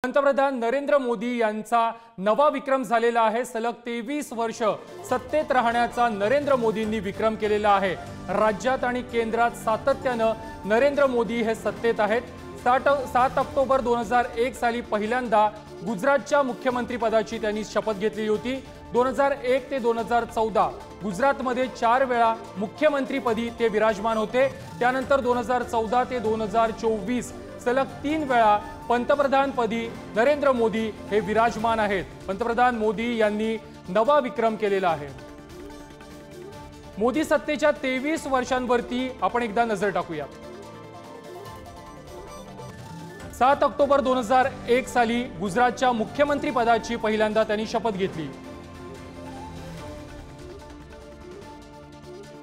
पंतप्रधान नरेंद्र मोदी यांचा नवा विक्रम झालेला आहे। सलग 23 वर्ष सत्तेत राहण्याचा नरेंद्र मोदींनी विक्रम केलेला आहे। राज्यात आणि केंद्रात सातत्याने नरेंद्र मोदी हे सत्तेत आहेत। 7 ऑक्टोबर 2001 साली पहिल्यांदा गुजरातच्या मुख्यमंत्री पदाची त्यांनी शपथ घेतली होती। 2001 ते 2014 गुजरातमध्ये 4 वेळा मुख्यमंत्रीपदी ते विराजमान होते। त्यानंतर 2014 ते 2024 सलग 3 वेळा पंतप्रधानपदी नरेंद्र मोदी हे विराजमान आहेत। पंतप्रधान मोदी यांनी नवा विक्रम केलेला आहे। मोदी सत्तेच्या 23 वर्षांवरती आपण एकदा नजर टाकूया। 7 ऑक्टोबर 2001 साली गुजरातच्या मुख्यमंत्री पदाची पहिल्यांदा त्यांनी शपथ घेतली।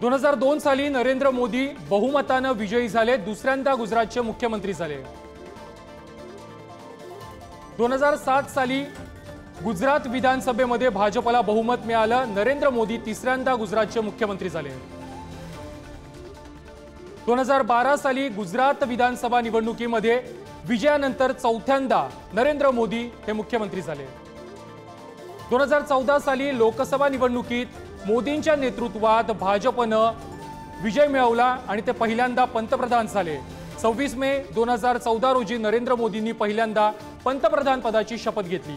2002 साली नरेंद्र मोदी बहुमताने विजयी झाले, दुसऱ्यांदा गुजरातचे मुख्यमंत्री झाले। 2007 साली गुजरात विधानसभेमध्ये भाजपला बहुमत मिळालं, नरेंद्र मोदी तिसऱ्यांदा गुजरातचे मुख्यमंत्री झाले। 2012 साली गुजरात विधानसभा निवडणुकीमध्ये विजयानंतर चौथ्यांदा नरेंद्र मोदी हे मुख्यमंत्री झाले। 2014 साली लोकसभा निवडणुकीत मोदींच्या नेतृत्वात भाजपनं विजय मिळवला आणि ते पहिल्यांदा पंतप्रधान झाले। 26 मे 2014 रोजी नरेंद्र मोदींनी पहिल्यांदा पंतप्रधान पदाची शपथ घेतली।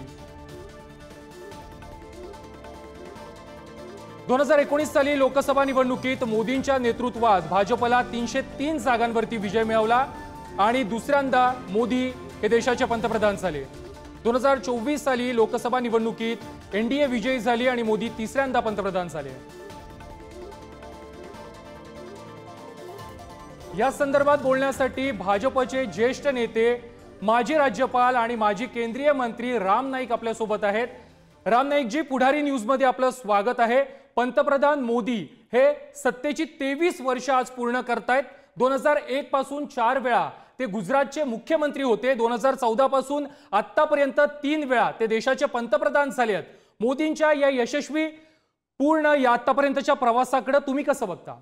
2019 साली लोकसभा निवडणुकीत मोदींच्या नेतृत्वात भाजपला 303 जागांवरती विजय मिळवला आणि दुसऱ्यांदा मोदी हे देशाचे पंतप्रधान झाले। 2024 साली लोकसभा निवडणुकीत एनडीए विजयी झाली आणि मोदी तिसऱ्यांदा पंतप्रधान झाले। या संदर्भात बोलण्यासाठी भाजपचे ज्येष्ठ नेते, माजी राज्यपाल आणि माजी केंद्रीय मंत्री राम नाईक आपल्या सोबत आहेत। राम नाईक जी, पुढारी न्यूज मध्ये आपलं स्वागत आहे। पंतप्रधान मोदी हे सत्तेची 23 वर्ष आज पूर्ण करतायत। 2001 पासून 4 वेळा ते गुजरातचे मुख्यमंत्री होते। 2014 पासून आतापर्यंत 3 वेळा ते देशाचे पंतप्रधान झाले आहेत। मोदींच्या या यशस्वी पूर्ण या आतापर्यंतच्या प्रवासाकडे तुम्ही कसं बघता?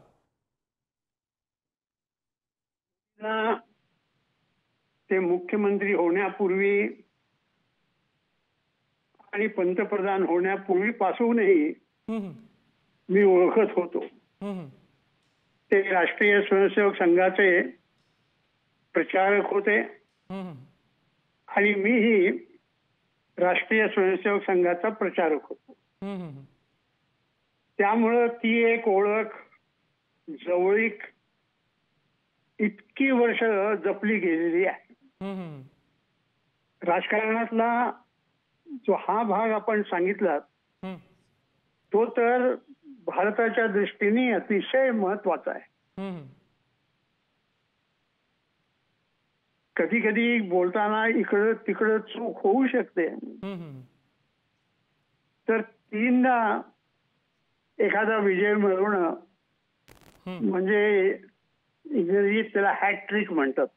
ते मुख्यमंत्री होण्यापूर्वी आणि पंतप्रधान होण्यापूर्वीपासूनही मी ओळखत होतो। ते राष्ट्रीय स्वयंसेवक संघाचे प्रचारक होते आणि मीही राष्ट्रीय स्वयंसेवक संघाचा प्रचारक होतो। त्यामुळे ती एक ओळख, जवळीक इतकी वर्ष जपली गेलेली आहे। राजकारणातला जो हा भाग आपण सांगितला तो तर भारताच्या दृष्टीने अतिशय महत्वाचा आहे। कधी कधी बोलताना इकडं तिकडं चूक होऊ शकते, तर 3दा एखादा विजय मिळवणं म्हणजे इंग्रजीत त्याला हॅट्रिक म्हणतात।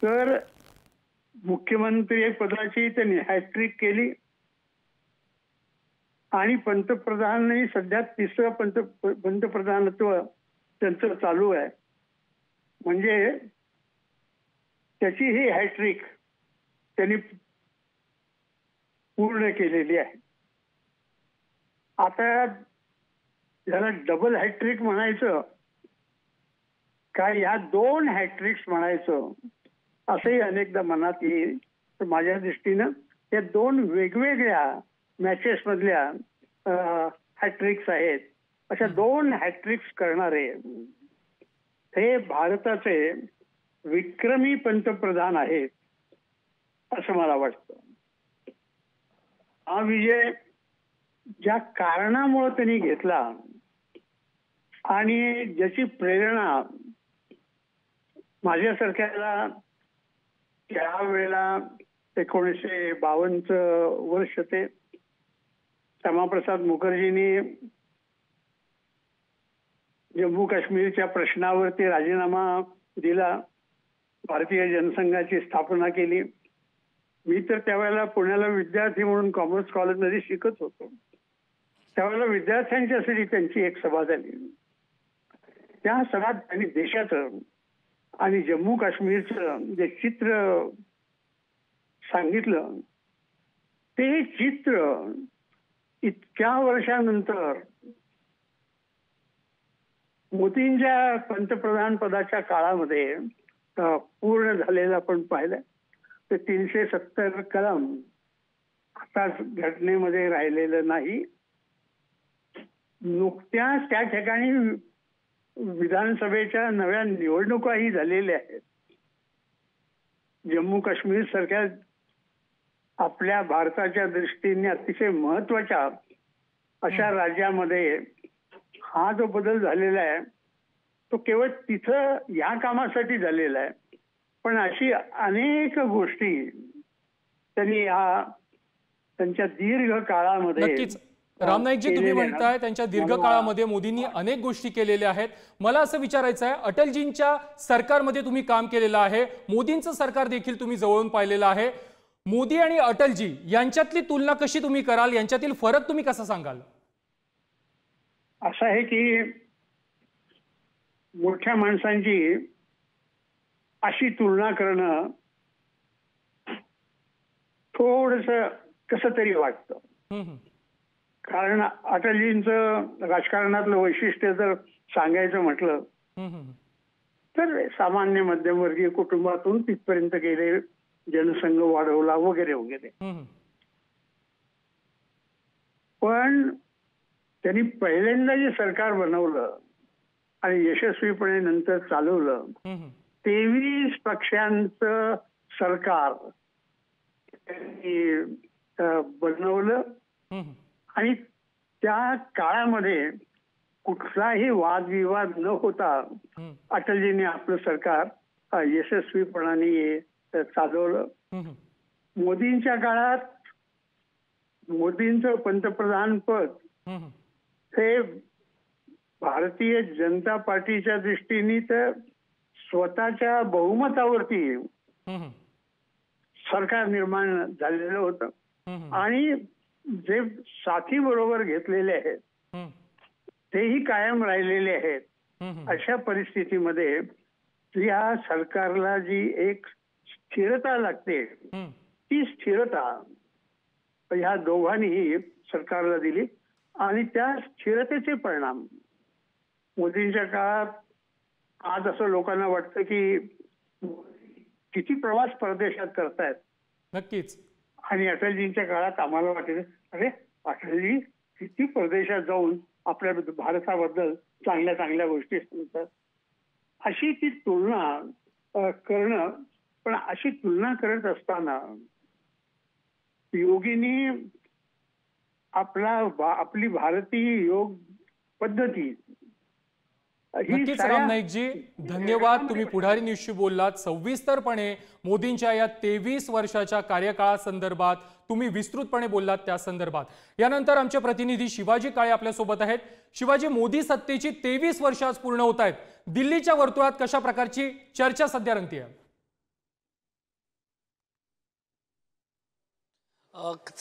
तर मुख्यमंत्री पदाची त्यांनी हॅट्रिक केली आणि पंतप्रधानही सध्या 3रं पंतप्रधानत्व त्यांचं चालू आहे। म्हणजे त्याची ही हॅट्रिक त्यांनी पूर्ण केलेली आहे। आता याला डबल हॅट्रिक म्हणायचं काय, या 2 हॅट्रिक्स म्हणायचं असंही अनेकदा मनात येईल। तर माझ्या दृष्टीनं या 2 वेगवेगळ्या मॅचेस मधल्या हॅट्रिक्स आहेत। अशा 2 हॅट्रिक्स करणारे हे भारताचे विक्रमी पंतप्रधान आहेत असं मला वाटतं। हा विजय ज्या कारणामुळे त्यांनी घेतला आणि ज्याची प्रेरणा माझ्यासारख्याला त्यावेळेला 1952 वर्ष ते श्यामाप्रसाद मुखर्जींनी जम्मू काश्मीरच्या प्रश्नावरती राजीनामा दिला, भारतीय जनसंघाची स्थापना केली। मी तर त्यावेळेला पुण्याला विद्यार्थी म्हणून कॉमर्स कॉलेजमध्ये शिकत होतो। त्यावेळेला विद्यार्थ्यांच्यासाठी त्यांची एक सभा झाली। त्या सभात त्यांनी देशाचं आणि जम्मू काश्मीरचं जे चित्र सांगितलं ते चित्र इतक्या वर्षानंतर मोदींच्या पंतप्रधान पदाच्या काळामध्ये पूर्ण झालेलं आपण पाहिलं. ते 370 कलम आताच घटनेमध्ये राहिलेलं नाही. नुकत्याच त्या ठिकाणी विधानसभेच्या नव्या निवडणुकाही झालेल्या आहेत. जम्मू काश्मीर सारख्या आपल्या भारताच्या दृष्टीने अतिशय महत्वाच्या अशा राज्यामध्ये हा जो बदल झालेला आहे तो केवळ तिथं या कामासाठी झालेला आहे. पण अशी अनेक गोष्टी त्यांनी त्यांच्या दीर्घ काळामध्ये नक्कीच रामनाईकजी तुम्ही म्हणताय त्यांच्या दीर्घ काळामध्ये मोदींनी अनेक गोष्टी केलेल्या आहेत. मला असं विचारायचं आहे, अटलजींच्या सरकारमध्ये तुम्ही काम केलेलं आहे, मोदींचं सरकार देखील तुम्ही जवळून पाहिलेलं आहे. मोदी आणि अटलजी यांच्यातली तुलना कशी तुम्ही कराल, यांच्यातील फरक तुम्ही कसा सांगाल? असं आहे की मोठ्या माणसांची अशी तुलना करणं थोडंसं कसं तरी वाटतं. कारण अटलजींचं राजकारणातलं वैशिष्ट्य जर सांगायचं म्हटलं तर सामान्य मध्यमवर्गीय कुटुंबातून तिथपर्यंत गेले, जनसंघ वाढवला वगैरे वगैरे. पण त्यांनी पहिल्यांदा जे सरकार बनवलं आणि यशस्वीपणे नंतर चालवलं, 23 पक्षांचं सरकार त्यांनी बनवलं आणि त्या काळामध्ये कुठलाही वादविवाद न होता अटलजींनी आपलं सरकार यशस्वीपणाने चालवलं. मोदींच्या काळात मोदींचं पंतप्रधान पद हे भारतीय जनता पार्टीच्या दृष्टीने तर स्वतःच्या बहुमतावरती सरकार निर्माण झालेलं होतं आणि जे साथी बरोबर घेतलेले आहेत तेही कायम राहिलेले आहेत. अशा परिस्थितीमध्ये या सरकारला जी एक स्थिरता लागते ती स्थिरता ह्या दोघांनीही सरकारला दिली आणि त्या स्थिरतेचे परिणाम मोदींच्या काळात आज असं लोकांना वाटतं की किती प्रवास परदेशात करतायत. नक्कीच. आणि अटलजींच्या काळात आम्हाला वाटलं अरे अटलजी किती परदेशात जाऊन आपल्या भारताबद्दल चांगल्या चांगल्या गोष्टी सांगतात. अशी ती तुलना करणं, पण अशी तुलना करत असताना योगींनी आपली भारतीय योग पद्धती नक्कीच रामनाईकजी धन्यवाद. तुम्ही पुढारी न्यूजशी बोललात, सविस्तरपणे मोदींच्या या 23 वर्षाच्या कार्यकाळासंदर्भात तुम्ही विस्तृतपणे बोललात त्या संदर्भात. यानंतर आमचे प्रतिनिधी शिवाजी काळे आपल्या सोबत आहेत. शिवाजी, मोदी सत्तेची 23 वर्ष आज पूर्ण होत आहेत. दिल्लीच्या वर्तुळात कशा प्रकारची चर्चा सध्या रंगतीये?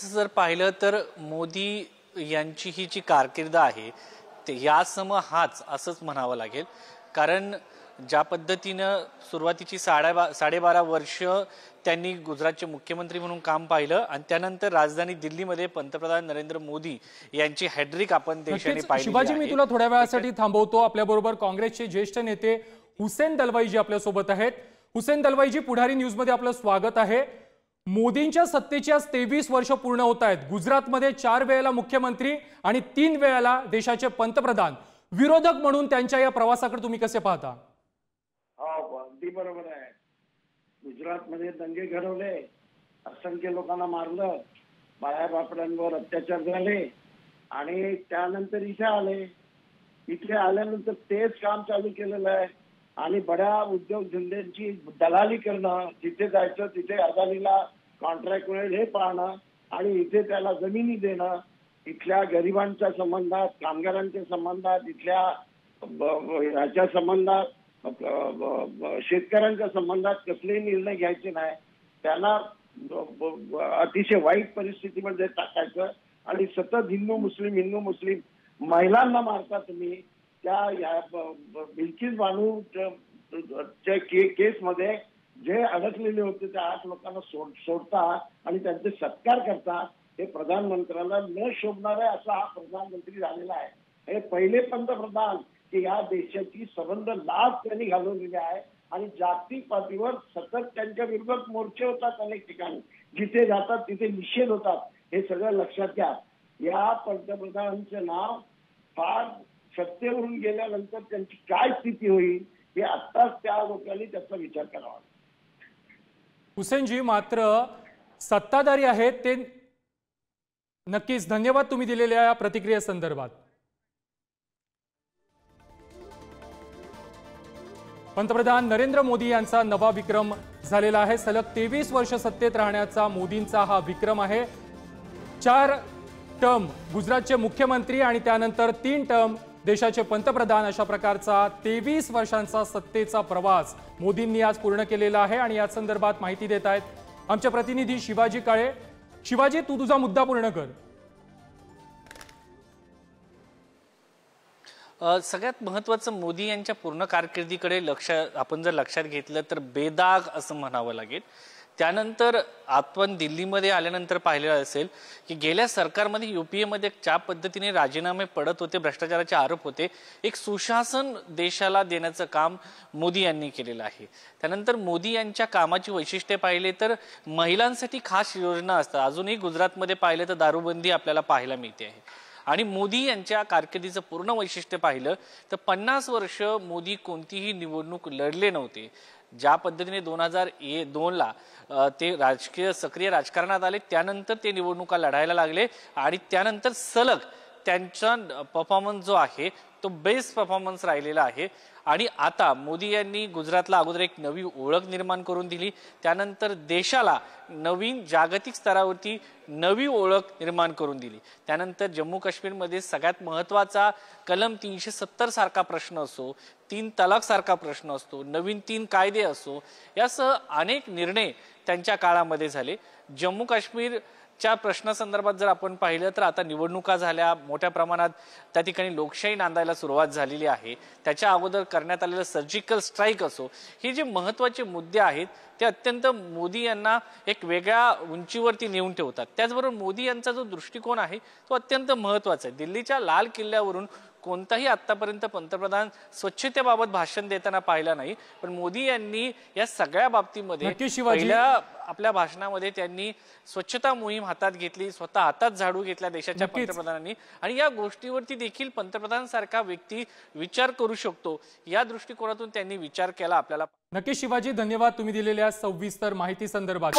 जर पाहिलं तर मोदी यांची ही जी कारकीर्द आहे यासम हाच असंच म्हणावं लागेल. कारण ज्या पद्धतीनं सुरुवातीची 12.5 वर्ष त्यांनी गुजरातचे मुख्यमंत्री म्हणून काम पाहिलं आणि त्यानंतर राजधानी दिल्लीमध्ये पंतप्रधान नरेंद्र मोदी यांची हॅड्रिक आपण देशाने पाहिली. शिवाजी, मी तुला थोड्या वेळासाठी थांबवतो. आपल्याबरोबर काँग्रेसचे ज्येष्ठ नेते हुसेन दलवाईजी आपल्या सोबत आहेत. हुसेन दलवाईजी, पुढारी न्यूजमध्ये आपलं स्वागत आहे. मोदींच्या सत्तेची आज 23 वर्ष पूर्ण होत आहेत. गुजरातमध्ये 4 वेळेला मुख्यमंत्री आणि 3 वेळेला देशाचे पंतप्रधान. विरोधक म्हणून त्यांच्या या प्रवासाकडे तुम्ही कसे पाहता? अगदी बरोबर आहे. गुजरातमध्ये दंगे घडवले, असंख्य लोकांना मारलं, बाळा बापड्यांवर अत्याचार झाले आणि त्यानंतर इथे आले. इथे आल्यानंतर तेच काम चालू केलेलं आहे आणि बड्या उद्योगधंद्यांची दलाली करणं, तिथे जायचं, तिथे अदानीला कॉन्ट्रॅक्ट मिळेल हे पाहणं आणि इथे त्याला जमिनी देणं. इथल्या गरिबांच्या संबंधात, कामगारांच्या संबंधात, इथल्या ह्याच्या संबंधात, शेतकऱ्यांच्या संबंधात कसलेही निर्णय घ्यायचे नाही. त्यांना अतिशय वाईट परिस्थितीमध्ये टाकायचं आणि सतत हिंदू मुस्लिम महिलांना मारता तुम्ही. त्या बिल्किस बानू केसमध्ये जे अडकलेले होते त्या 8 लोकांना सोडता आणि त्यांचे सत्कार करता, हे प्रधानमंत्र्याला न शोभणार आहे असा हा प्रधानमंत्री झालेला आहे. हे पहिले पंतप्रधान की या देशाची संबंध लाभ त्यांनी घालवलेले आहे आणि जागतिक पातळीवर सतत त्यांच्या विरोधात मोर्चे होतात. अनेक ठिकाणी जिथे जातात तिथे निषेध होतात. हे सगळं लक्षात घ्या. या पंतप्रधानांचं नाव फार सत्तेवरून गेल्यानंतर त्यांची काय स्थिती होईल हे आत्ताच त्या लोकांनी त्याचा विचार करावा. हुसेनजी, मात्र सत्ताधारी आहेत ते नक्कीच, धन्यवाद तुम्ही दिलेल्या या प्रतिक्रियेसंदर्भात. पंतप्रधान नरेंद्र मोदी यांचा नवा विक्रम झालेला आहे. सलग 23 वर्ष सत्तेत राहण्याचा मोदींचा हा विक्रम आहे. 4 टर्म गुजरातचे मुख्यमंत्री आणि त्यानंतर 3 टर्म देशाचे पंतप्रधान, अशा प्रकारचा 23 वर्षांचा सत्तेचा प्रवास मोदींनी आज पूर्ण केलेला आहे. आणि या संदर्भात माहिती देत आहेत आमचे प्रतिनिधी शिवाजी काळे. शिवाजी, तू तुझा मुद्दा पूर्ण कर. सगळ्यात महत्त्वाचं, मोदी यांच्या पूर्ण कारकिर्दीकडे आपण जर लक्षात घेतलं तर बेदाग असं म्हणावं लागेल. त्यानंतर आपण दिल्लीमध्ये आल्यानंतर पाहिलेलं असेल की गेल्या सरकारमध्ये युपीएमध्ये ज्या पद्धतीने राजीनामे पडत होते, भ्रष्टाचाराचे आरोप होते, एक सुशासन देशाला देण्याचं काम मोदी यांनी केलेलं आहे. त्यानंतर मोदी यांच्या कामाची वैशिष्ट्ये पाहिले तर महिलांसाठी खास योजना असतात. अजूनही गुजरातमध्ये पाहिलं तर दारूबंदी आपल्याला पाहायला मिळते आहे. आणि मोदी यांच्या कारकिर्दीचं पूर्ण वैशिष्ट्य पाहिलं तर 50 वर्ष मोदी कोणतीही निवडणूक लढले नव्हते. ज्या पद्धतीने 2002ला ते सक्रिय राजकारणात आले, त्यानंतर ते निवडणुका लढायला लागले आणि त्यानंतर सलग त्यांचा परफॉर्मन्स जो आहे तो बेस्ट परफॉर्मन्स राहिलेला आहे. आणि आता मोदी यांनी गुजरातला अगोदर एक नवी ओळख निर्माण करून दिली, त्यानंतर देशाला नवीन जागतिक स्तरावरती नवी ओळख निर्माण करून दिली. त्यानंतर जम्मू काश्मीरमध्ये सगळ्यात महत्त्वाचा कलम 370 सारखा प्रश्न असो, 3 तलाक सारखा प्रश्न असतो, नवीन 3 कायदे असो, यासह अनेक निर्णय त्यांच्या काळामध्ये झाले. जम्मू काश्मीरच्या प्रश्नासंदर्भात जर आपण पाहिलं तर आता निवडणुका झाल्या, मोठ्या प्रमाणात त्या ठिकाणी लोकशाही नांदायला सुरुवात झालेली आहे. त्याच्या अगोदर करण्यात आलेलं सर्जिकल स्ट्राईक असो, हे जे महत्त्वाचे मुद्दे आहेत ते अत्यंत मोदी यांना एक वेगळ्या उंचीवरती नेऊन ठेवतात. त्याचबरोबर मोदी यांचा जो दृष्टिकोन आहे तो अत्यंत महत्त्वाचा आहे. दिल्लीच्या लाल किल्ल्यावरून कोणताही आतापर्यंत पंतप्रधान स्वच्छतेबाबत भाषण देताना पाहिला नाही, पण मोदी यांनी या सगळ्या बाबतीमध्ये पहिल्या आपल्या भाषणामध्ये त्यांनी स्वच्छता मोहीम हातात घेतली, स्वतः हातात झाडू घेतला देशाच्या पंतप्रधानांनी. आणि या गोष्टीवरती देखील पंतप्रधान सारखा व्यक्ती विचार करू शकतो, या दृष्टिकोनातून त्यांनी विचार केला. आपल्याला नक्की शिवाजी, धन्यवाद तुम्ही दिलेल्या सविस्तर माहिती संदर्भात.